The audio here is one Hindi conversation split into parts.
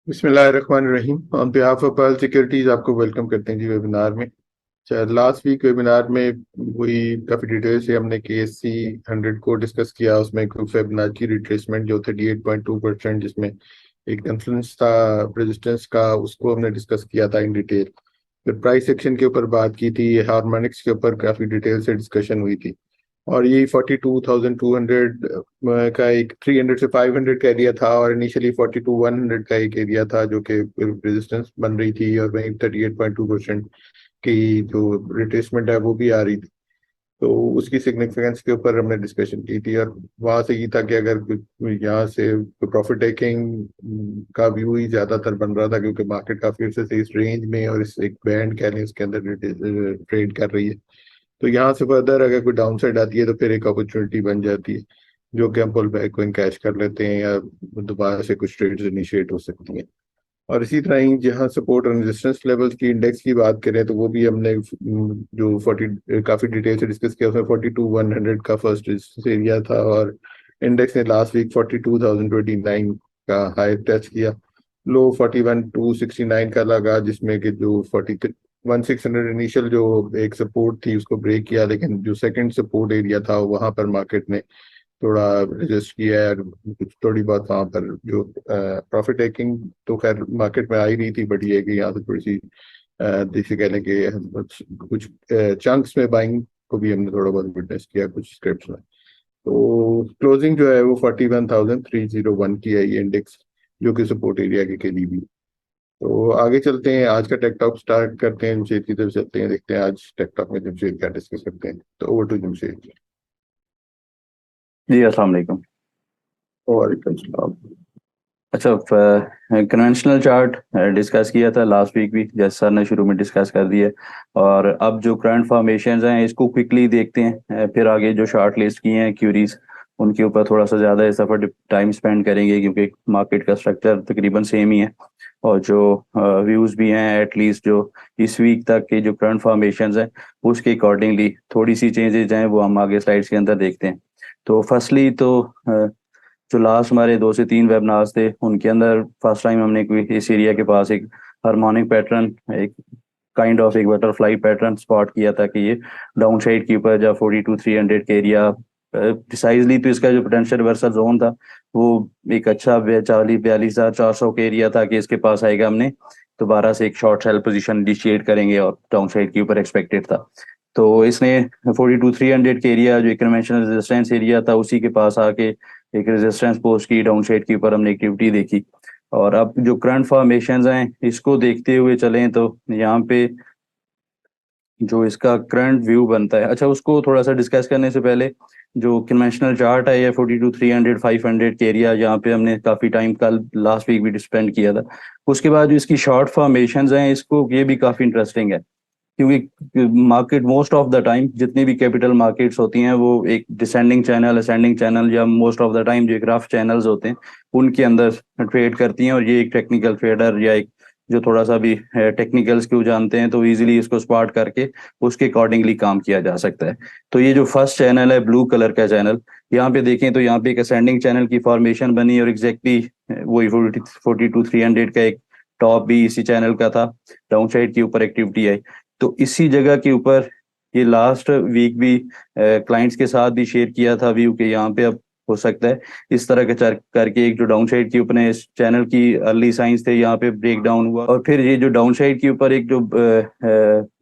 बिस्मिल्लाहिर्रहमानिर्रहीम। On behalf of pearl securities आपको वेलकम करते हैं जी वेबिनार में। लास्ट वीक वेबिनार में वही काफ़ी डिटेल से हमने KSC 100 को डिस्कस किया। उसमें कुछ वेबिनार की रिट्रेसमेंट जो 38.2%, जिसमें एक इन्फ्लुएंस था रेजिस्टेंस का, उसको हमने डिस्कस किया था इन डिटेल। फिर प्राइस एक्शन के ऊपर बात की थी, हार्मोनिक्स के ऊपर काफ़ी डिटेल से डिस्कशन हुई थी। और ये 42,200 का एक 300 से 500 का एरिया था, और इनिशियली 42,100 का एक एरिया था जो कि रेजिस्टेंस बन रही थी, और वहीं 38.2% की जो रिट्रेसमेंट है वो भी आ रही थी। तो उसकी सिग्निफिकेंस के ऊपर हमने डिस्कशन की थी, और वहां से ये था कि अगर यहाँ से प्रॉफिट टेकिंग का व्यू ही ज्यादातर बन रहा था, क्योंकि मार्केट काफी अर्से से इस रेंज में और इस एक बैंड कह लें उसके अंदर ट्रेड कर रही है। तो यहाँ से फर्दर अगर कोई डाउन साइड आती है तो फिर एक अपॉर्चुनिटी बन जाती है, जो कि हम पुल बैक को कैश कर लेते हैं, या दोबारा से कुछ ट्रेड्स इनिशिएट हो सकती हैं। और इसी तरह ही जहाँ सपोर्ट और रेजिस्टेंस लेवल्स की इंडेक्स की बात करें तो वो भी हमने जो 40 काफी डिटेल से डिस्कस किया, उसमें 42,100 का फर्स्ट रेजिस्टेंस एरिया था, और इंडेक्स ने लास्ट वीक 42,029 का हाई टच किया। लो 41,269 का लगा, जिसमें कि जो 41,600 इनिशियल जो एक सपोर्ट थी उसको ब्रेक किया, लेकिन जो सेकंड सपोर्ट एरिया था वहां पर मार्केट ने थोड़ा रजिस्ट किया है। और कुछ थोड़ी बहुत वहां पर जो प्रॉफिट टेकिंग तो खैर मार्केट में आ ही रही थी, बट ये है कि यहाँ से थोड़ी सी जैसे कह लें कि कुछ चंक्स में बाइंग को भी हमने थोड़ा बहुत विटनेस किया कुछ स्क्रिप्ट्स में। तो क्लोजिंग जो है वो 41,301 की है ये इंडेक्स, जो कि सपोर्ट एरिया के करीब ही। तो आगे चलते हैं, आज का टेक टॉक स्टार्ट करते हैं, जमशेद की तरफ चलते हैं, देखते हैं आज टेक टॉक में जमशेद क्या डिस्कस करते हैं। तो ओवर टू जमशेद। जी अस्सलाम वालेकुम। वालेकुम सलाम। अच्छा, कन्वेंशनल चार्ट डिस्कस किया था लास्ट वीक भी, जैसे सर ने शुरू में डिस्कस कर दिया। और अब जो करंट फॉर्मेशंस हैं इसको क्विकली देखते हैं, फिर आगे जो शार्ट लिस्ट किए हैं क्यूरीज उनके ऊपर थोड़ा सा ज़्यादा इस दफ़ा टाइम स्पेंड करेंगे, क्योंकि मार्केट का स्ट्रक्चर तकरीबन सेम ही है। और जो व्यूज़ भी हैं एटलीस्ट जो इस वीक तक के जो करंट फॉर्मेशंस हैं उसके अकॉर्डिंगली थोड़ी सी चेंजेज हैं, वो हम आगे स्लाइड्स के अंदर देखते हैं। तो फर्स्टली तो जो लास्ट हमारे 2 से 3 वेबनार्स थे उनके अंदर फर्स्ट टाइम हमने कोई इस एरिया के पास एक हार्मोनिक पैटर्न, एक काइंड ऑफ एक बटरफ्लाई पैटर्न स्पॉट किया था कि ये डाउन साइड के ऊपर जब 42,300 के एरिया प्रिसाइजली, तो इसका जो पोटेंशियल रिवर्सल जोन था वो एक अच्छा 42,42,400 के एरिया था कि इसके पास आएगा, हमने दोबारा से एक शॉर्ट सेल पोजीशन इनिशिएट करेंगे और डाउन साइड के ऊपर एक्सपेक्टेड था। तो इसने 42,300 के एरिया जो एक कन्वेंशनल रेजिस्टेंस एरिया था उसी के पास आके एक रेजिस्टेंस पोस्ट की, डाउन साइड के ऊपर हमने एक्टिविटी देखी। और अब जो करंट फॉर्मेशंस हैं इसको देखते हुए चलें तो यहाँ पे जो इसका करंट व्यू बनता है, अच्छा उसको थोड़ा सा डिस्कस करने से पहले जो कन्वेंशनल चार्ट है ये 42,300 500 के एरिया, जहाँ पे हमने काफ़ी टाइम कल लास्ट वीक भी स्पेंड किया था। उसके बाद जो इसकी शॉर्ट फॉर्मेशंस हैं इसको ये भी काफ़ी इंटरेस्टिंग है, क्योंकि market most of the time जितनी भी कैपिटल मार्केट्स होती हैं वो एक डिसेंडिंग चैनल, असेंडिंग चैनल, या मोस्ट ऑफ द टाइम जो एक रफ चैनल्स होते हैं उनके अंदर ट्रेड करती हैं। और ये एक टेक्निकल ट्रेडर या एक जो थोड़ा सा भी टेक्निकल्स को जानते हैं तो इजीली इसको स्पॉट करके उसके अकॉर्डिंगली काम किया जा सकता है। तो ये जो फर्स्ट चैनल है ब्लू कलर का चैनल, यहाँ पे देखें तो यहाँ पे एक असेंडिंग चैनल की फॉर्मेशन बनी, और एग्जैक्टली वही 42,300 का एक टॉप भी इसी चैनल का था, डाउन साइड के ऊपर एक्टिविटी आई। तो इसी जगह के ऊपर ये लास्ट वीक भी क्लाइंट्स के साथ भी शेयर किया था व्यू के, यहाँ पे अब हो सकता है इस तरह के करके एक जो डाउन साइड के ऊपर इस चैनल की अर्ली साइंस थे यहाँ पे ब्रेक डाउन हुआ, और फिर ये जो डाउन साइड के ऊपर एक जो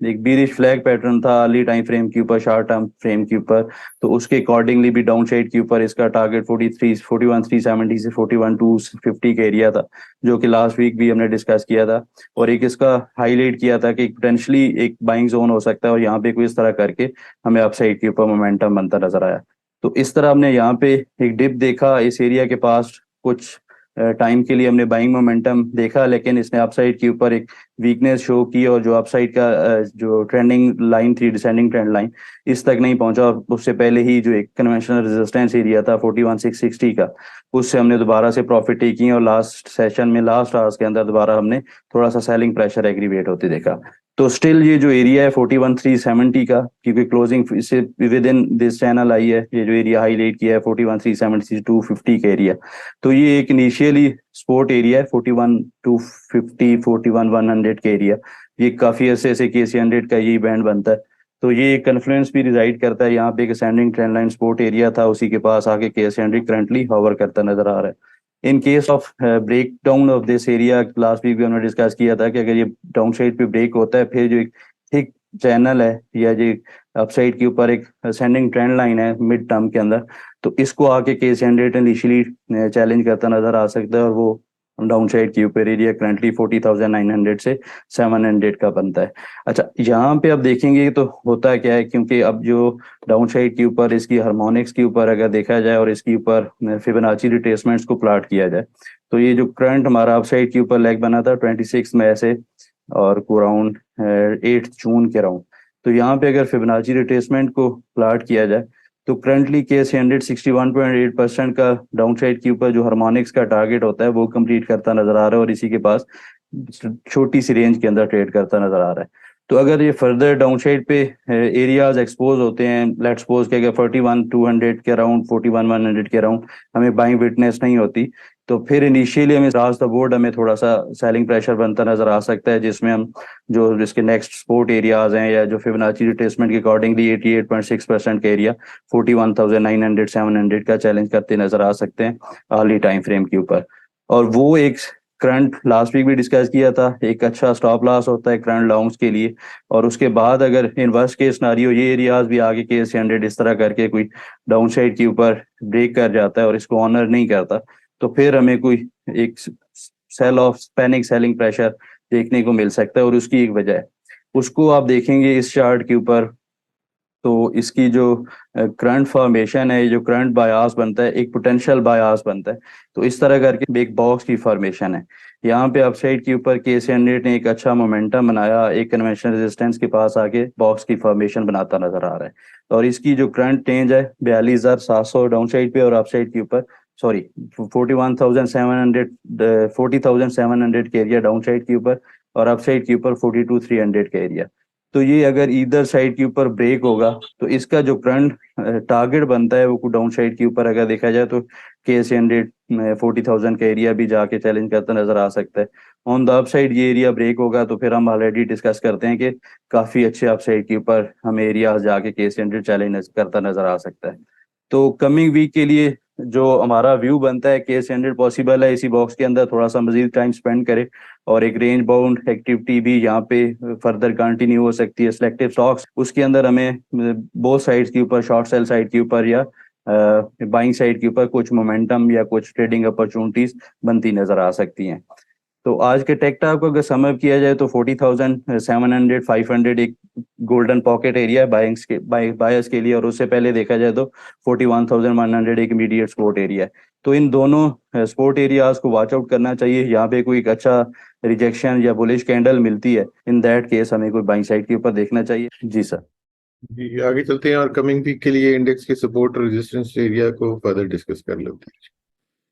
एक बीरिश फ्लैग पैटर्न था अर्ली टाइम फ्रेम के ऊपर, शॉर्ट टर्म फ्रेम के ऊपर, तो उसके अकॉर्डिंगली भी डाउन साइड के ऊपर इसका टारगेट 41,370 से 41,250 का एरिया था, जो कि लास्ट वीक भी हमने डिस्कस किया था। और एक इसका हाईलाइट किया था कि पोटेंशली एक बाइंग जोन हो सकता है, और यहाँ पे कोई इस तरह करके हमें अपसाइड के ऊपर मोमेंटम बनता नजर आया। तो इस तरह हमने यहाँ पे एक डिप देखा इस एरिया के पास, कुछ टाइम के लिए हमने बाइंग मोमेंटम देखा, लेकिन इसने अपसाइड के ऊपर एक वीकनेस शो की, और जो अपसाइड का जो ट्रेंडिंग लाइन थी, डिसेंडिंग ट्रेंड लाइन, इस तक नहीं पहुंचा। और उससे पहले ही जो एक कन्वेंशनल रेजिस्टेंस एरिया था 41,660 का, उससे हमने दोबारा से प्रॉफिट टेकिंग, और लास्ट सेशन में लास्ट आवर्स के अंदर दोबारा हमने थोड़ा सा सेलिंग प्रेशर एग्रीवेट होते देखा। तो स्टिल ये जो एरिया है 41,370 का, क्योंकि क्लोजिंग से विद इन दिस चैनल आई है, ये जो एरिया हाईलाइट किया है 41,370 250 का एरिया, तो ये एक इनिशियली सपोर्ट एरिया है 41,250 41,100 का एरिया। ये काफी ऐसे ऐसे KC 100 का यही बैंड बनता है। तो ये कन्फ्लुएंस भी रिजाइड करता है यहाँ पे, एक ascending trend line support area था, उसी के पास आके KC 100 करंटली हॉवर करता नजर आ रहा है। In case of break down of this area, last week भी हमने डिस्कस किया था कि अगर ये डाउन साइड पे ब्रेक होता है, फिर जो एक थिक चैनल है या जो अपसाइड के ऊपर एक असेंडिंग ट्रेंड लाइन है मिड टर्म के अंदर, तो इसको आके KC 100 इनिशियली चैलेंज करता नजर आ सकता है, और वो डाउन साइड के ऊपर एरिया करंटली 40,900 से 700 का बनता है। अच्छा, यहाँ पे अब देखेंगे तो होता क्या है, क्योंकि अब जो डाउन साइड के ऊपर इसकी हार्मोनिक्स के ऊपर अगर देखा जाए और इसके ऊपर फिबोनाची रिट्रेसमेंट्स को प्लॉट किया जाए, तो ये जो करंट हमारा अपसाइड के ऊपर लेग बना था 26 मई से और अराउंड 8 जून के अराउंड, तो यहाँ पे अगर फिबोनाची रिट्रेसमेंट को प्लॉट किया जाए तो करंटली KC 100 61.8% का डाउन साइड के ऊपर जो हार्मोनिक्स का टारगेट होता है वो कंप्लीट करता नजर आ रहा है, और इसी के पास छोटी सी रेंज के अंदर ट्रेड करता नजर आ रहा है। तो अगर ये फर्दर डाउन साइड पे एरियाज एक्सपोज होते हैं, लेट्स सपोज कि अगर 41,200 के अराउंड 41,100 के अराउंड हमें बाइंग विटनेस नहीं होती, तो फिर इनिशियली हमें अक्रॉस द बोर्ड हमें थोड़ा सा सेलिंग प्रेशर बनता नजर आ सकता है, जिसमें हम जो इसके नेक्स्ट सपोर्ट एरियाज हैं या जो फिबोनाची रिट्रेसमेंट के अकॉर्डिंगली 88.6% का एरिया 41,900 700 का चैलेंज करते नजर आ सकते हैं अर्ली टाइम फ्रेम के ऊपर। और वो एक करंट लास्ट वीक भी डिस्कस किया था, एक अच्छा स्टॉप लॉस होता है करंट लॉन्ग्स के लिए, और उसके बाद अगर इन वर्स्ट केस सिनेरियो ये एरियाज भी आगे KC 100 इस तरह करके कोई डाउन साइड के ऊपर ब्रेक कर जाता है और इसको ऑनर नहीं करता, तो फिर हमें कोई एक sell off panic selling pressure देखने को मिल सकता है, और उसकी एक वजह है, उसको आप देखेंगे इस चार्ट के ऊपर। तो इसकी जो करंट फॉर्मेशन है, जो करंट बायास बनता है, एक पोटेंशियल बायास बनता है, तो इस तरह करके एक बॉक्स की फॉर्मेशन है। यहाँ पे अपसाइड के ऊपर KC 100 ने एक अच्छा मोमेंटम बनाया, एक कन्वेंशनल रेजिस्टेंस के पास आके बॉक्स की फॉर्मेशन बनाता नजर आ रहा है, और इसकी जो करंट रेंज है 42,700 डाउन साइड पे, और अपसाइड के ऊपर सॉरी 41,700 40,700 के एरिया डाउन साइड के ऊपर, और अपसाइड के ऊपर 42,300 का एरिया। तो ये अगर इधर साइड के ऊपर ब्रेक होगा तो इसका जो करंट टारगेट बनता है वो डाउन साइड के ऊपर अगर देखा जाए तो KC 100 40,000 का एरिया भी जाके चैलेंज करता नजर आ सकता है। ऑन द अप साइड ये एरिया ब्रेक होगा तो फिर हम ऑलरेडी डिस्कस करते हैं कि काफी अच्छे अप साइड के ऊपर हमें एरिया जाके KC 100 चैलेंज करता नजर आ सकता है। तो कमिंग वीक के लिए जो हमारा व्यू बनता है, KC 100 पॉसिबल है इसी बॉक्स के अंदर थोड़ा सा मजीद टाइम स्पेंड करे, और एक रेंज बाउंड एक्टिविटी भी यहाँ पे फर्दर कंटिन्यू हो सकती है सिलेक्टिव स्टॉक्स, उसके अंदर हमें बोथ साइड्स के ऊपर, शॉर्ट सेल साइड के ऊपर या बाइंग साइड के ऊपर कुछ मोमेंटम या कुछ ट्रेडिंग अपॉर्चुनिटीज बनती नजर आ सकती हैं। तो आज के टेक टाक को अगर समअप किया जाए तो 40,700 500 एक गोल्डन पॉकेट एरिया है बाइंग्स के बायर्स के लिए, और उससे पहले देखा जाए तो 41,100 एक इमीडिएट सपोर्ट एरिया है। तो इन दोनों सपोर्ट एरियाज को वॉच आउट करना चाहिए। यहाँ पे कोई एक अच्छा रिजेक्शन या बुलिश कैंडल मिलती है, इन दैट केस हमें कोई बाइंग साइड के ऊपर देखना चाहिए। जी सर। जी आगे चलते हैं और कमिंग वीक के लिए इंडेक्स के सपोर्ट और रेजिस्टेंस एरिया को फर्दर डिस्कस कर लेते हैं।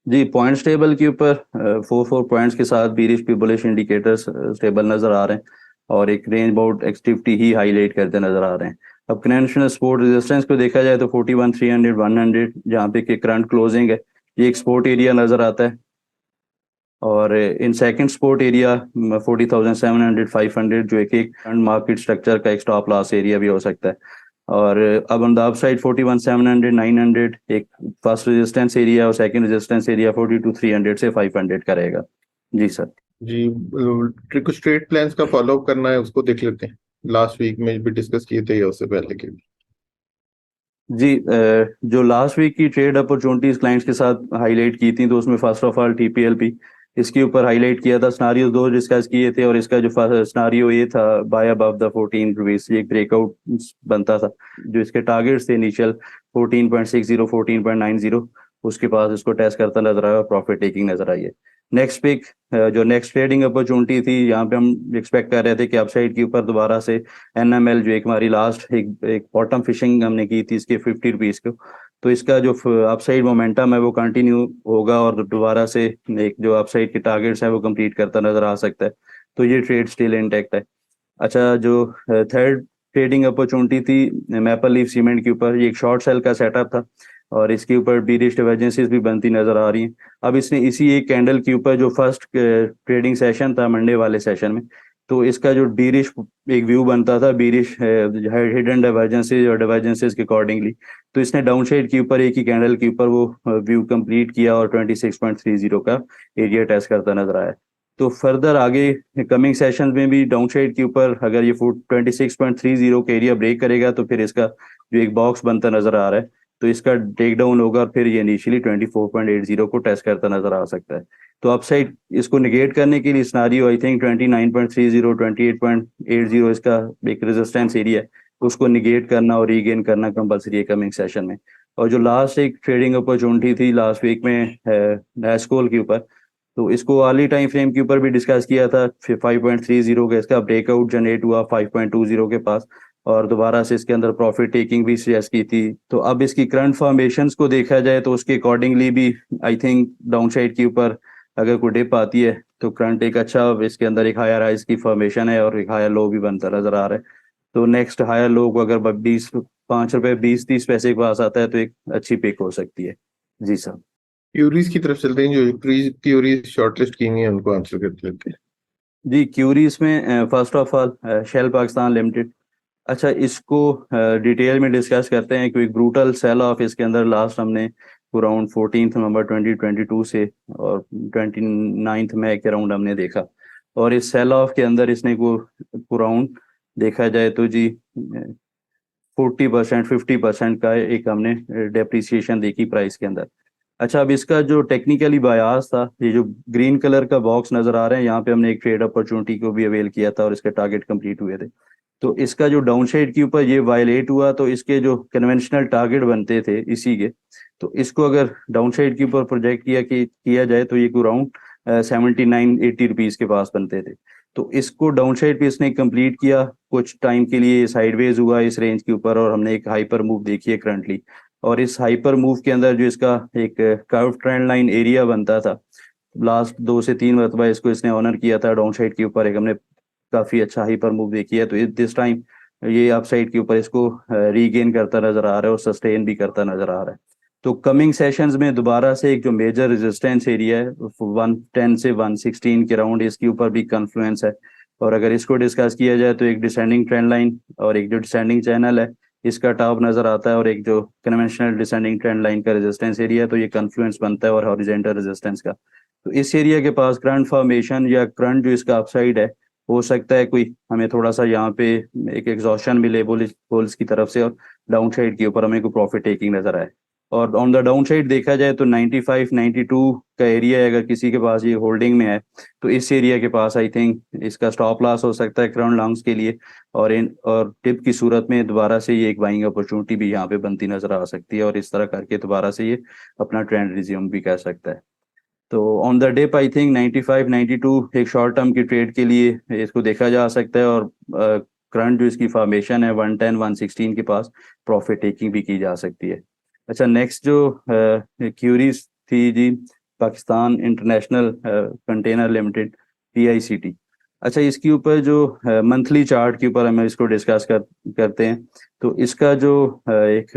जी, पॉइंट्स टेबल के ऊपर 4 पॉइंट्स के साथ बीरिश पे बुलिश इंडिकेटर्स स्टेबल नजर आ रहे हैं, और एक रेंज बाउंड एक्टिविटी ही हाईलाइट करते नजर आ रहे हैं। अब कन्वेंशनल सपोर्ट रेजिस्टेंस को देखा जाए तो 41,300 100 जहाँ पे कि करंट क्लोजिंग है, ये एक सपोर्ट एरिया नजर आता है, और इन सेकंड सपोर्ट एरिया 40,700 500 जो एक एक मार्केट स्ट्रक्चर का एक स्टॉप लॉस एरिया भी हो सकता है। और अब ऑन द अपसाइड 41,700 900 एक फर्स्ट रेजिस्टेंस एरिया, और सेकंड रेजिस्टेंस एरिया 42,300 से 500 का रहेगा। जी सर। जी कुछ ट्रेड प्लान्स का फॉलो अप करना है, उसको देख लेते हैं। लास्ट वीक में भी डिस्कस किए थे या उससे पहले के भी। जी, जो लास्ट वीक की ट्रेड अपॉर्चुनिटीज क्लाइंट्स के साथ हाईलाइट की थी, तो उसमें फर्स्ट ऑफ ऑल TPLP इसके ऊपर हाईलाइट किया था, सिनारियो दो डिस्कस किए थे, और इसका जो सिनारियो ये था बाय अबव द 14 रुपीज, ये एक ब्रेकआउट बनता था, जो इसके टारगेट्स थे इनिशियल 14.60 14.90, उसके पास इसको टेस्ट करता नजर आया और प्रॉफिट टेकिंग नजर आई है। नेक्स्ट पिक जो नेक्स्ट ट्रेडिंग अपॉर्चुनिटी थी, यहाँ पे हम एक्सपेक्ट कर रहे थे कि अपसाइड के ऊपर दोबारा से NML जो एक हमारी लास्ट एक बॉटम फिशिंग हमने की थी इसके 50 रुपीज को, तो इसका जो अपसाइड मोमेंटम है वो कंटिन्यू होगा, और दोबारा से एक जो अपसाइड के टारगेट्स है वो कंप्लीट करता नजर आ सकता है। तो ये ट्रेड स्टिल इंटैक्ट है। अच्छा, जो थर्ड ट्रेडिंग अपॉर्चुनिटी थी मैपल लीफ सीमेंट के ऊपर, ये एक शॉर्ट सेल का सेटअप था और इसके ऊपर बीरिश डिवर्जेंसेस भी बनती नजर आ रही हैं। अब इसने इसी एक कैंडल के ऊपर जो फर्स्ट ट्रेडिंग सेशन था मंडे वाले सेशन में, तो इसका जो बीरिश एक व्यू बनता था, बीरिश हिडन डाइवर्जेंसेस और डाइवर्जेंसेस के अकॉर्डिंगली, तो इसने डाउन साइड के ऊपर एक ही कैंडल के ऊपर वो व्यू कंप्लीट किया और 26.30 का एरिया टेस्ट करता नजर आया। तो फर्दर आगे कमिंग सेशन में भी डाउन साइड के ऊपर अगर ये फुट 26.30 का एरिया ब्रेक करेगा तो फिर इसका जो एक बॉक्स बनता नजर आ रहा है, तो इसका टेक डाउन होगा और फिर ये इनिशियली 24.80 को टेस्ट करता नजर आ सकता है। तो अपसाइड इसको निगेट करने के लिए सिनारियो आई थिंक 29.30 28.80 इसका एक रेजिस्टेंस एरिया है, उसको निगेट करना और रीगेन करना कंपलसरी है कमिंग सेशन में। और जो लास्ट एक ट्रेडिंग अपॉर्चुनिटी थी लास्ट वीक में नैस्कोल के ऊपर, तो इसको अर्ली टाइम फ्रेम के ऊपर भी डिस्कस किया था। फिर 5.30 का इसका ब्रेकआउट जनरेट हुआ 5.20 के पास और दोबारा से इसके अंदर प्रॉफिट टेकिंग भी सजेस्ट की थी। तो अब इसकी करंट फॉर्मेशंस को देखा जाए तो उसके अकॉर्डिंगली भी आई थिंक डाउन साइड के ऊपर अगर कोई डिप आती है तो करंट एक अच्छा इसके अंदर एक हायर हाइज की फॉर्मेशन है और एक हायर लो भी बनता नजर आ रहा है। तो नेक्स्ट हायर लो को अगर 5 रुपए 20 30 पैसे के पास आता है तो एक अच्छी पिक हो सकती है। जी सर। क्यूरीज की तरफ चलते हैं, जो क्यूरीज शॉर्टलिस्ट की हैं उनको आंसर कर लेते हैं। जी, क्यूरीज में first of all shell Pakistan limited. अच्छा, इसको डिटेल में डिस्कस करते हैं क्योंकि ब्रूटल सेल ऑफ इसके अंदर लास्ट हमने अराउंड 14 नवंबर 2022 से और 29 मई के अराउंड हमने देखा। और इस सेल ऑफ के अंदर इसने को अराउंड देखा जाए तो जी 40% 50% का एक हमने डेप्रिसिएशन देखी प्राइस के अंदर। अच्छा, अब इसका जो टेक्निकली बायास था, ये जो ग्रीन कलर का बॉक्स नजर आ रहा है यहाँ पे हमने एक ट्रेड अपॉर्चुनिटी को भी अवेल किया था और इसके टारगेट कंप्लीट हुए थे। तो इसका जो डाउन साइड के ऊपर ये वायलेट हुआ तो इसके जो कन्वेंशनल टारगेट बनते थे इसी के, तो इसको अगर डाउन साइड के ऊपर प्रोजेक्ट किया जाए तो ये अराउंड 79 80 रुपीज के पास बनते थे। तो इसको डाउन साइड पे इसने कंप्लीट किया, कुछ टाइम के लिए साइडवेज हुआ इस रेंज के ऊपर और हमने एक हाइपर मूव देखी है करंटली। और इस हाइपर मूव के अंदर जो इसका एक कर्व ट्रेंड लाइन एरिया बनता था, लास्ट 2 से 3 मरतबा इसको इसने ऑनर किया था डाउन साइड के ऊपर, एक हमने काफी अच्छा हाइपर मूव देखी है। तो दिस टाइम ये अप साइड के ऊपर इसको रीगेन करता नजर आ रहा है और सस्टेन भी करता नजर आ रहा है। तो कमिंग सेशंस में दोबारा से एक जो मेजर रेजिस्टेंस एरिया है 110 से 116 के राउंड, इसके ऊपर भी कन्फ्लुएंस है। और अगर इसको डिस्कस किया जाए तो एक डिसेंडिंग ट्रेंड लाइन और एक जो डिसेंडिंग चैनल है इसका टॉप नजर आता है और एक जो कन्वेंशनल डिसेंडिंग ट्रेंड लाइन का रेजिस्टेंस एरिया है, तो ये कन्फ्लुएंस बनता है और हॉरिजॉन्टल रेजिस्टेंस का। तो इस एरिया के पास करंट फॉर्मेशन या करंट जो इसका अपसाइड है, हो सकता है कोई हमें थोड़ा सा यहाँ पे एक एग्जॉशन मिले बुल्स की तरफ से और डाउन साइड के ऊपर हमें कोई प्रॉफिट टेकिंग नजर आए। और ऑन द डाउन साइड देखा जाए तो 95 92 का एरिया है, अगर किसी के पास ये होल्डिंग में है तो इस एरिया के पास आई थिंक इसका स्टॉप लॉस हो सकता है करंट लॉन्ग्स के लिए। और टिप की सूरत में दोबारा से ये एक बाइंग अपॉर्चुनिटी भी यहाँ पे बनती नजर आ सकती है और इस तरह करके दोबारा से ये अपना ट्रेंड रिज्यूम भी कर सकता है। तो on the dip I think 95 92 एक शॉर्ट टर्म की ट्रेड के लिए इसको देखा जा सकता है और करंट जो इसकी फॉर्मेशन है 110 116 के पास प्रॉफिट टेकिंग भी की जा सकती है। अच्छा, नेक्स्ट जो क्यूरीज थी ji, Pakistan international container limited PICT। अच्छा, इसके ऊपर जो मंथली चार्ट के ऊपर हम इसको डिस्कस करते हैं। तो इसका जो एक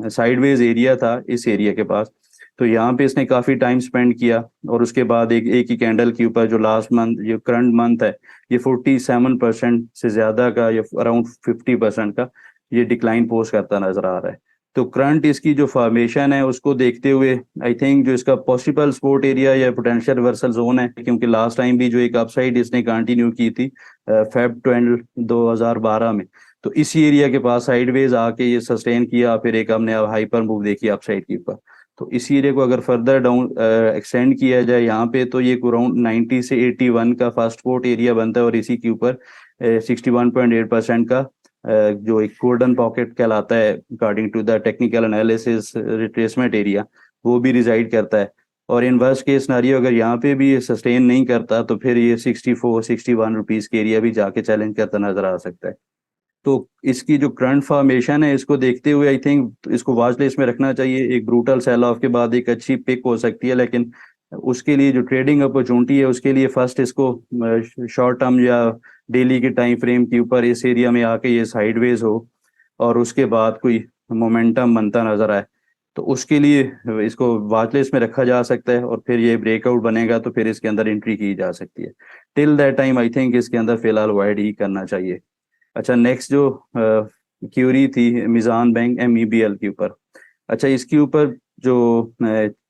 साइडवेज एरिया था इस एरिया के पास, तो यहाँ पे इसने काफी टाइम स्पेंड किया और उसके बाद एक ही कैंडल के ऊपर जो लास्ट मंथ जो करंट मंथ है ये 47% से ज्यादा का या अराउंड 50% का ये डिक्लाइन पोस्ट करता नजर आ रहा है। तो करंट इसकी जो फॉर्मेशन है उसको देखते हुए आई थिंक जो इसका पॉसिबल सपोर्ट एरिया या पोटेंशियल रिवर्सल जोन है, क्योंकि लास्ट टाइम भी जो एक अपसाइड इसने कंटिन्यू की थी फेब 2012 में, तो इसी एरिया के पास साइडवेज आके ये सस्टेन किया, फिर एक हमने हाइपर मूव देखी अपसाइड के ऊपर। तो इसी एरिया को अगर फर्दर डाउन एक्सटेंड किया जाए यहाँ पे तो ये अराउंड 90 से 81 का फर्स्ट सपोर्ट एरिया बनता है और इसी के ऊपर 61.8% का जो एक गोल्डन पॉकेट कहलाता है according to the technical analysis retracement area, वो भी रिजाइड करता है। और इन वर्स्ट केस सिनेरियो अगर यहाँ पे भी ये सस्टेन नहीं करता तो फिर ये 64 61 रुपीज के एरिया भी जाके चैलेंज करता नजर आ सकता है। तो इसकी जो करंट फॉर्मेशन है इसको देखते हुए आई थिंक इसको वॉच लिस्ट में रखना चाहिए। एक ब्रूटल सेल ऑफ के बाद एक अच्छी पिक हो सकती है, लेकिन उसके लिए जो ट्रेडिंग अपॉर्चुनिटी है उसके लिए फर्स्ट इसको शॉर्ट टर्म या डेली के टाइम फ्रेम के ऊपर इस एरिया में आके ये साइडवेज हो और उसके बाद कोई मोमेंटम बनता नजर आए, तो उसके लिए इसको वॉच लिस्ट में रखा जा सकता है, और फिर ये ब्रेकआउट बनेगा तो फिर इसके अंदर एंट्री की जा सकती है। Till that time I think इसके अंदर फिलहाल अवॉइड ही करना चाहिए। अच्छा, नेक्स्ट जो क्यूरी थी मिजान बैंक MEBL के ऊपर। अच्छा, इसके ऊपर जो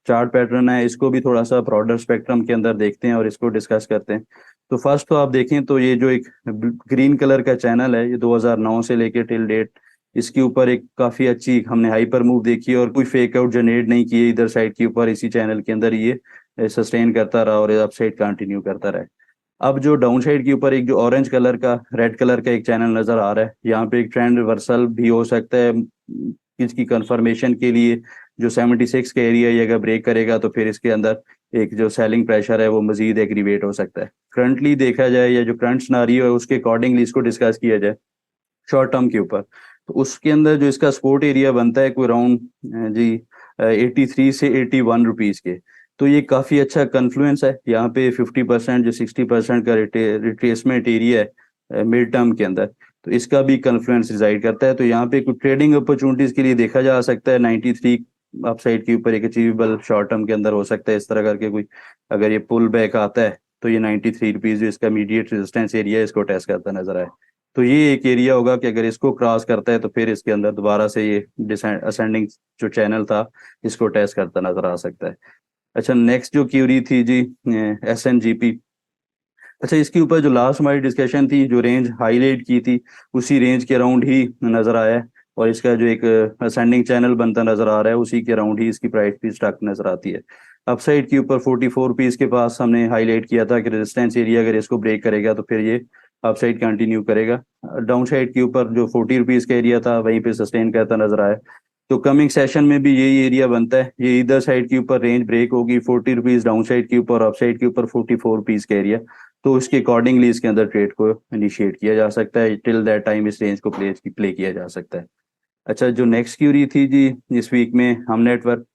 चार्ट पैटर्न है इसको भी थोड़ा सा ब्रॉडर स्पेक्ट्रम के अंदर देखते हैं और इसको डिस्कस करते हैं। तो फर्स्ट तो आप देखें तो ये जो एक ग्रीन कलर का चैनल है, ये 2009 से लेके टिल डेट इसके ऊपर एक काफी अच्छी हमने हाइपर मूव देखी है, और कोई फेक आउट जनरेट नहीं किए इधर साइड के ऊपर, इसी चैनल के अंदर ये सस्टेन करता रहा और अप साइड कंटिन्यू करता रहा। अब जो डाउन साइड के ऊपर एक जो ऑरेंज कलर का रेड कलर का एक चैनल नजर आ रहा है, यहाँ पे एक ट्रेंड रिवर्सल भी हो सकता है। इसकी कंफर्मेशन के लिए जो 76 का एरिया ये अगर ब्रेक करेगा तो फिर इसके अंदर एक जो सेलिंग प्रेशर है वो मजीद एग्रीवेट हो सकता है। करंटली देखा जाए या जो करंट सिनारियो है उसके अकॉर्डिंगली इसको डिस्कस किया जाए शॉर्ट टर्म के ऊपर, तो उसके अंदर जो इसका सपोर्ट एरिया बनता है कोई अराउंड जी 83 से 81 रुपीज के। तो ये काफी अच्छा कन्फ्लुएंस है, यहाँ पे 50% जो 60% का रिट्रेसमेंट एरिया है मिड टर्म के अंदर, तो इसका भी कन्फ्लुएंस रिजाइड करता है। तो यहाँ पे कुछ ट्रेडिंग अपॉर्चुनिटीज के लिए देखा जा सकता है 93 अपसाइड के ऊपर एक अचीवेबल शॉर्ट टर्म के अंदर हो सकता है। इस तरह करके कोई अगर ये पुल बैक आता है तो ये 93 रुपीज जो इसका इमीडिएट रेजिस्टेंस एरिया है इसको टेस्ट करता नजर आए। तो ये एक एरिया होगा कि अगर इसको क्रॉस करता है तो फिर इसके अंदर दोबारा से ये असेंडिंग जो चैनल था इसको टेस्ट करता नजर आ सकता है। अच्छा, नेक्स्ट जो क्यूरी थी जी SNGP। अच्छा, इसके ऊपर जो लास्ट हमारी डिस्कशन थी जो रेंज हाईलाइट की थी उसी रेंज के अराउंड ही नजर आया है, और इसका जो एक असेंडिंग चैनल बनता नजर आ रहा है उसी के अराउंड ही इसकी प्राइस भी स्टक नजर आती है। अपसाइड के ऊपर 44 रुपीज के पास हमने हाईलाइट किया था कि रेजिस्टेंस एरिया अगर इसको ब्रेक करेगा तो फिर ये अपसाइड कंटिन्यू करेगा। डाउन साइड के ऊपर जो 40 रुपीज का एरिया था वहीं पे सस्टेन करता नजर आया। तो कमिंग सेशन में भी यही एरिया बनता है, ये इधर साइड के ऊपर रेंज ब्रेक होगी 40 रुपीज डाउन साइड के ऊपर, अप साइड के ऊपर 44 रुपीज का एरिया। तो उसके अकॉर्डिंगली इसके अंदर ट्रेड को इनिशिएट किया जा सकता है, टिल दैट टाइम इस रेंज को प्ले किया जा सकता है। अच्छा, जो नेक्स्ट क्यूरी थी जी इस वीक में हम नेटवर्क।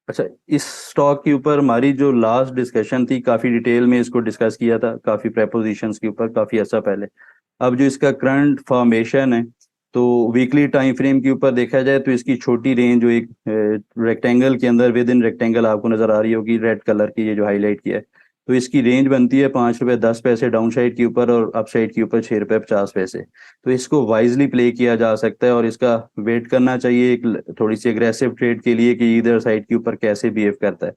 अच्छा, इस स्टॉक के ऊपर हमारी जो लास्ट डिस्कशन थी काफी डिटेल में इसको डिस्कस किया था, काफी प्रेपोजिशंस के ऊपर काफी अच्छा पहले। अब जो इसका करंट फॉर्मेशन है तो वीकली टाइम फ्रेम के ऊपर देखा जाए तो इसकी छोटी रेंज जो एक रेक्टेंगल के अंदर विद इन रेक्टेंगल आपको नजर आ रही होगी रेड कलर की, ये जो हाईलाइट किया है, तो इसकी रेंज बनती है 5 रुपए 10 पैसे डाउन साइड के ऊपर और अप साइड के ऊपर 6 रुपए 50 पैसे। तो इसको वाइजली प्ले किया जा सकता है और इसका वेट करना चाहिए एक थोड़ी सी एग्रेसिव ट्रेड के लिए कि इधर साइड के ऊपर कैसे बिहेव करता है।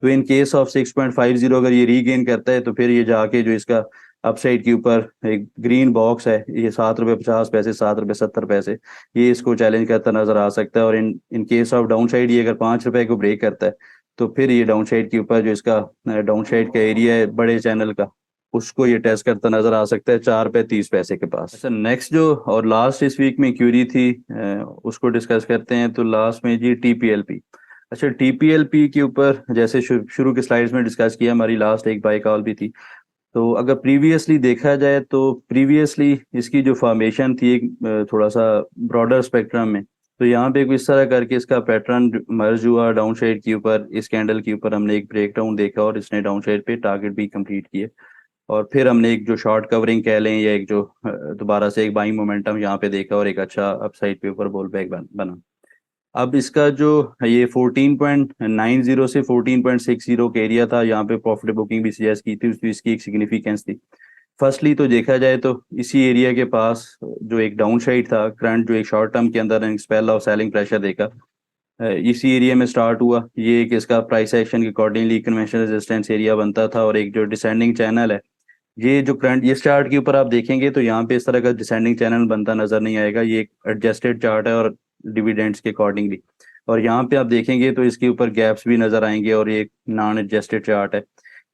तो इन केस ऑफ 6.50 अगर ये रीगेन करता है तो फिर ये जाके जो इसका अपसाइड के ऊपर एक ग्रीन बॉक्स है ये 7 रुपए 50 पैसे 7 रुपए 70 पैसे, ये इसको चैलेंज करता नजर आ सकता है। और इन केस ऑफ डाउन साइड ये अगर 5 रुपए को ब्रेक करता है तो फिर ये डाउन साइड के ऊपर जो इसका डाउन साइड का एरिया है बड़े चैनल का उसको ये टेस्ट करता नजर आ सकता है 4 रुपए 30 पैसे के पास। अच्छा, नेक्स्ट जो और लास्ट इस वीक में क्यूरी थी उसको डिस्कस करते हैं। तो लास्ट में जी TPLP। अच्छा, TPLP के ऊपर जैसे शुरू के स्लाइड्स में डिस्कस किया, हमारी लास्ट एक बाई कॉल भी थी। तो अगर प्रीवियसली देखा जाए तो प्रीवियसली इसकी जो फॉर्मेशन थी एक थोड़ा सा ब्रॉडर स्पेक्ट्रम में, तो यहाँ पे इस तरह करके इसका पैटर्न मर्ज हुआ डाउन साइड के ऊपर, इस कैंडल के ऊपर हमने एक ब्रेक डाउन देखा और इसने डाउन साइड पे टारगेट भी कंप्लीट किए, और फिर हमने एक जो शॉर्ट कवरिंग कह लें या एक जो दोबारा से एक बाइंग मोमेंटम यहाँ पे देखा और एक अच्छा अपसाइड पे ऊपर बोल बैक बना। अब इसका जो ये 14.90 से 14.60 का एरिया था, यहाँ पे प्रॉफिट बुकिंग भी सजेस्ट की थी, तो इसकी एक सिग्निफिकेंस थी। फर्स्टली तो देखा जाए तो इसी एरिया के पास जो एक डाउन साइड था करंट जो एक शॉर्ट टर्म के अंदर स्पेल ऑफ सेलिंग प्रेशर देखा, इसी एरिया में स्टार्ट हुआ, ये एक इसका प्राइस एक्शन के अकॉर्डिंगली कन्वेंशनल रेजिस्टेंस एरिया बनता था, और एक जो डिसेंडिंग चैनल है ये जो करंट ये चार्ट के ऊपर आप देखेंगे तो यहाँ पे इस तरह का डिसेंडिंग चैनल बनता नजर नहीं आएगा, ये एक एडजस्टेड चार्ट है और डिविडेंड्स के अकॉर्डिंगली। और यहाँ पे आप देखेंगे तो इसके ऊपर गैप्स भी नजर आएंगे और ये एक नॉन एडजस्टेड चार्ट है।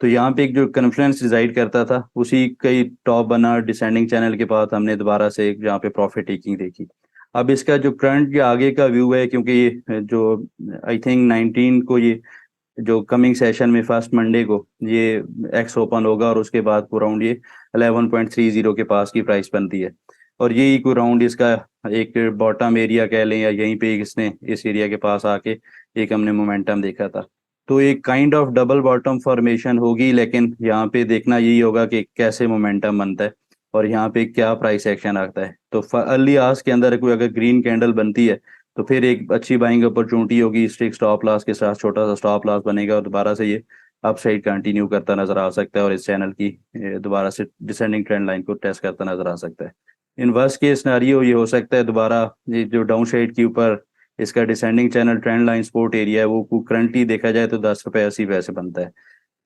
तो यहाँ पे एक जो कन्फ्लुएंस रिजाइड करता था उसी कई टॉप बना डिसेंडिंग चैनल के बाद हमने दोबारा से एक यहाँ पे प्रॉफिट टेकिंग देखी। अब इसका जो करंट के आगे का व्यू है, क्योंकि ये जो आई थिंक 19 को ये जो कमिंग सेशन में फर्स्ट मंडे को ये एक्स ओपन होगा और उसके बाद को राउंड ये 11.30 के पास की प्राइस बनती है, और यही को राउंड इसका एक बॉटम एरिया कह लें या यहीं पे इसने इस एरिया के पास आके एक हमने मोमेंटम देखा था। तो एक kind of double bottom formation होगी, लेकिन यहाँ पे देखना यही होगा कि कैसे मोमेंटम बनता है और यहाँ पे क्या प्राइस एक्शन आता है। तो अर्ली आवर्स के अंदर कोई अगर ग्रीन कैंडल बनती है तो फिर एक अच्छी बाइंग अपॉर्चुनिटी होगी, स्ट्रिक्ट स्टॉप लॉस के साथ छोटा सा स्टॉप लॉस बनेगा और दोबारा से ये अपसाइड कंटिन्यू करता नजर आ सकता है और इस चैनल की दोबारा से डिसेंडिंग ट्रेंड लाइन को टेस्ट करता नजर आ सकता है। इन वर्स्ट केस सिनेरियो ये हो सकता है दोबारा ये जो डाउन साइड के ऊपर इसका descending channel trend line support area है वो करंटली देखा जाए तो 10 रुपये 80 पैसे बनता है।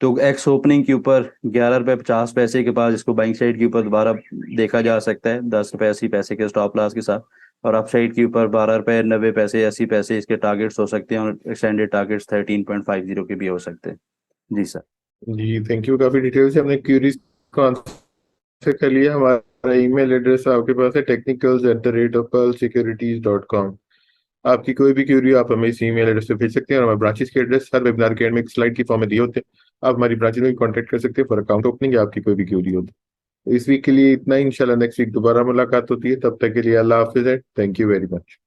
तो एक्स ओपनिंग के ऊपर 11 रुपये 50 पैसे के पास इसको बाइंग साइड के ऊपर दोबारा देखा जा सकता है 10 रुपये 80 पैसे के स्टॉप लॉस के साथ, और अप साइड के ऊपर 12 रुपये 90 पैसे 80 पैसे इसके टारगेट्स हो सकते हैं और एक्सटेंडेड टारगेट्स 13.50 के भी हो सकते हैं। जी सर। जी थैंक यू, काफी डिटेल से हमने क्यूरीज को आंसर कर लिया। हमारा ईमेल एड्रेस आपके पास है technicals@pearlsecurities.com। आपकी कोई भी क्यूरी आप हमें इस ईमेल एड्रेस पे भेज सकते हैं और हमारे ब्रांचेस के एड्रेस हर वेबिनार के एंड में एक स्लाइड की फॉर्म में दिए होते हैं। आप हमारी ब्रांचेस में कॉन्टेक्ट कर सकते हैं फॉर अकाउंट ओपनिंग या आपकी कोई भी क्यूरी होती है। इस वीक के लिए इतना ही, इंशाल्लाह नेक्स्ट वीक दोबारा मुलाकात होती है। तब तक के लिए अल्लाह हाफिज है। Thank you very much.